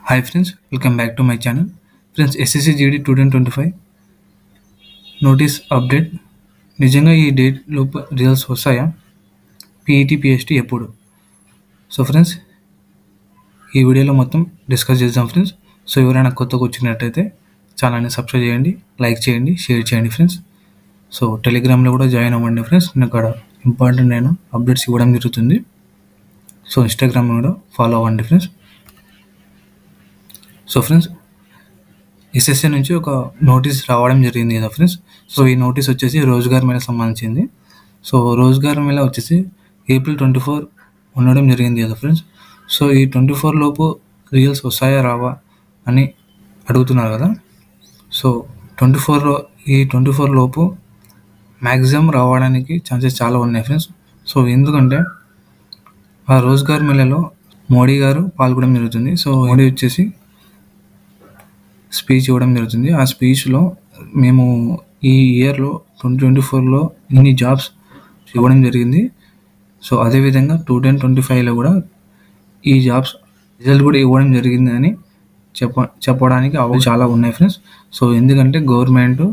Hi friends, welcome back to my channel. Friends, SSC GD 2025 notice update. నిజంగా ఈ date లోపు results వస్తాయా? PET పిహెచ్టీ ఎప్పుడు? సో ఫ్రెండ్స్, ఈ వీడియోలో మొత్తం డిస్కస్ చేద్దాం ఫ్రెండ్స్. సో ఎవరైనా కొత్తగా వచ్చినట్టయితే ఛానల్ని సబ్స్క్రైబ్ చేయండి, లైక్ చేయండి, షేర్ చేయండి ఫ్రెండ్స్. సో టెలిగ్రామ్లో కూడా జాయిన్ అవ్వండి ఫ్రెండ్స్. నేను అక్కడ ఇంపార్టెంట్ అప్డేట్స్ ఇవ్వడం జరుగుతుంది. సో ఇన్స్టాగ్రామ్ కూడా ఫాలో అవ్వండి ఫ్రెండ్స్. సో ఫ్రెండ్స్, ఎస్ఎస్సి నుంచి ఒక నోటీస్ రావడం జరిగింది కదా ఫ్రెండ్స్. సో ఈ నోటీస్ వచ్చేసి రోజ్గార్ మేళ సంబంధించింది. సో రోజ్గార్ మేళ వచ్చేసి April 24 ఉండడం జరిగింది కదా ఫ్రెండ్స్. సో ఈ 24 లోపు రిజల్ట్స్ వస్తాయా రావా అని అడుగుతున్నారు కదా. సో 24 లోపు మ్యాక్సిమం రావడానికి ఛాన్సెస్ చాలా ఉన్నాయి ఫ్రెండ్స్. సో ఎందుకంటే ఆ రోజ్గార్ మేళలో మోడీ గారు పాల్గొనడం జరుగుతుంది. సో మోడీ వచ్చేసి స్పీచ్ ఇవ్వడం జరుగుతుంది. ఆ స్పీచ్లో మేము ఈ ఇయర్లో 2024లో ఇన్ని జాబ్స్ ఇవ్వడం జరిగింది. సో అదేవిధంగా 2025లో కూడా ఈ జాబ్స్ రిజల్ట్ కూడా ఇవ్వడం జరిగింది అని చెప్పడానికి చాలా ఉన్నాయి ఫ్రెండ్స్. సో ఎందుకంటే గవర్నమెంట్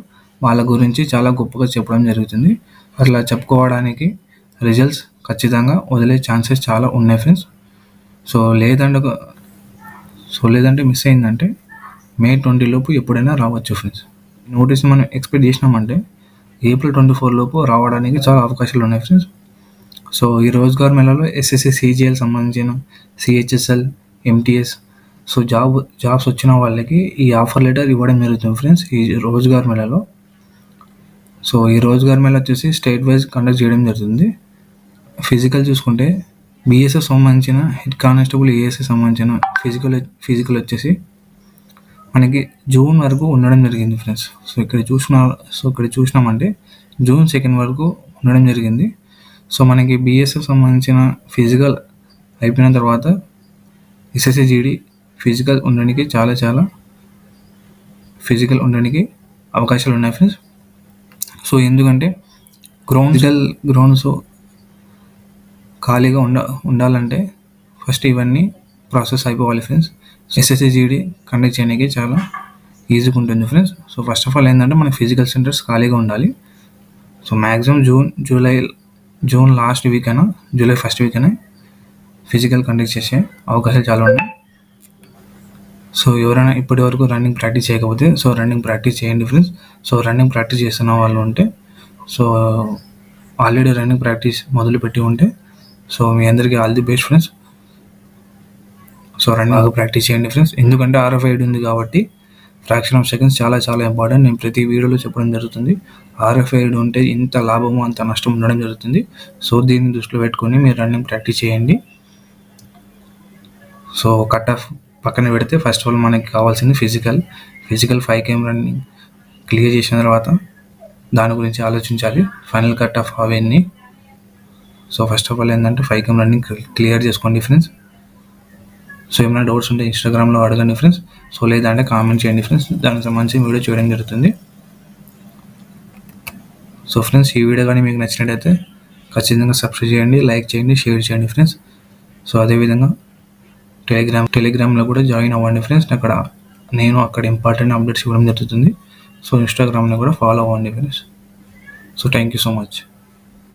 వాళ్ళ గురించి చాలా గొప్పగా చెప్పడం జరుగుతుంది. అట్లా చెప్పుకోవడానికి రిజల్ట్స్ ఖచ్చితంగా వదిలే ఛాన్సెస్ చాలా ఉన్నాయి ఫ్రెండ్స్. సో లేదంటే మిస్ అయిందంటే May 20 లోపు ఎప్పుడైనా రావచ్చు ఫ్రెండ్స్. నోటీస్ మనం ఎక్స్పెక్ట్ చేసినామంటే April 24 లోపు రావడానికి చాలా అవకాశాలు ఉన్నాయి ఫ్రెండ్స్. సో ఈ రోజ్గార్ మేళాలో ఎస్ఎస్సి సిజిఎల్ సంబంధించిన సిహెచ్ఎస్ఎల్ ఎంటీఎస్ సో జాబ్స్ వచ్చిన వాళ్ళకి ఈ ఆఫర్ లెటర్ ఇవ్వడం జరుగుతుంది ఫ్రెండ్స్ ఈ రోజ్గార్ మేళాలో. సో ఈ రోజ్గార్ మేళా వచ్చేసి స్టేట్ వైజ్ కండక్ట్ చేయడం జరుగుతుంది. ఫిజికల్ చూసుకుంటే బిఎస్ఎఫ్ సంబంధించిన హెడ్ కానిస్టేబుల్ ఏఎస్ఎస్ సంబంధించిన ఫిజికల్ వచ్చేసి మనకి జూన్ వరకు ఉండడం జరిగింది ఫ్రెండ్స్. సో ఇక్కడ చూసినామంటే June 2 వరకు ఉండడం జరిగింది. సో మనకి బిఎస్ఎఫ్ సంబంధించిన ఫిజికల్ అయిపోయిన తర్వాత ఎస్ఎస్సి జీడీ ఫిజికల్ ఉండడానికి చాలా ఫిజికల్ ఉండడానికి అవకాశాలు ఉన్నాయి ఫ్రెండ్స్. సో ఎందుకంటే గ్రౌండ్స్ ఖాళీగా ఉండాలంటే ఫస్ట్ ఇవన్నీ ప్రాసెస్ అయిపోవాలి ఫ్రెండ్స్. ఎస్ఎస్సి జీడీ కండక్ట్ చేయడానికి చాలా ఈజీగా ఉంటుంది friends. So first of all ఏంటంటే మన ఫిజికల్ సెంటర్స్ ఖాళీగా ఉండాలి. So maximum June last week అయినా జూలై ఫస్ట్ వీక్ అయినా ఫిజికల్ కండక్ట్ చేసే అవకాశాలు చాలా ఉన్నాయి. సో ఎవరైనా ఇప్పటి వరకు రన్నింగ్ ప్రాక్టీస్ చేయకపోతే సో రన్నింగ్ ప్రాక్టీస్ చేయండి ఫ్రెండ్స్. సో రన్నింగ్ ప్రాక్టీస్ చేస్తున్న వాళ్ళు ఉంటే సో ఆల్రెడీ రన్నింగ్ ప్రాక్టీస్ మొదలుపెట్టి ఉంటే సో మీ అందరికీ all the best friends. So running practice చేయండి ఫ్రెండ్స్. ఎందుకంటే RFID ఉంది కాబట్టి ఫ్రాక్షన్ ఆఫ్ సెకండ్స్ చాలా ఇంపార్టెంట్. నేను ప్రతి వీడియోలో చెప్పడం జరుగుతుంది. RFID ఉంటే ఎంత లాభమో అంత నష్టం ఉండడం జరుగుతుంది. సో దీన్ని దృష్టిలో పెట్టుకొని మీరు రన్నింగ్ ప్రాక్టీస్ చేయండి. సో కట్ ఆఫ్ పక్కన పెడితే ఫస్ట్ ఆఫ్ ఆల్ మనకి కావాల్సింది ఫిజికల్ 5 km రన్నింగ్ క్లియర్ చేసిన తర్వాత దాని గురించి ఆలోచించాలి ఫైనల్ కట్ ఆఫ్ అవన్నీ. సో ఫస్ట్ ఆఫ్ ఆల్ ఏంటంటే 5 km రన్నింగ్ క్లియర్ చేసుకోండి ఫ్రెండ్స్. సో ఏమైనా డౌట్స్ ఉంటే ఇన్స్టాగ్రామ్లో అడగండి ఫ్రెండ్స్. సో లేదంటే కామెంట్ చేయండి ఫ్రెండ్స్, దానికి సంబంధించి వీడియో చేయడం జరుగుతుంది. సో ఫ్రెండ్స్, ఈ వీడియో కానీ మీకు నచ్చినట్టయితే ఖచ్చితంగా సబ్స్క్రైబ్ చేయండి, లైక్ చేయండి, షేర్ చేయండి ఫ్రెండ్స్. సో అదేవిధంగా టెలిగ్రామ్లో కూడా జాయిన్ అవ్వండి ఫ్రెండ్స్. అక్కడ ఇంపార్టెంట్ అప్డేట్స్ ఇవ్వడం జరుగుతుంది. సో ఇన్స్టాగ్రామ్లో కూడా ఫాలో అవ్వండి friends. So thank you so much.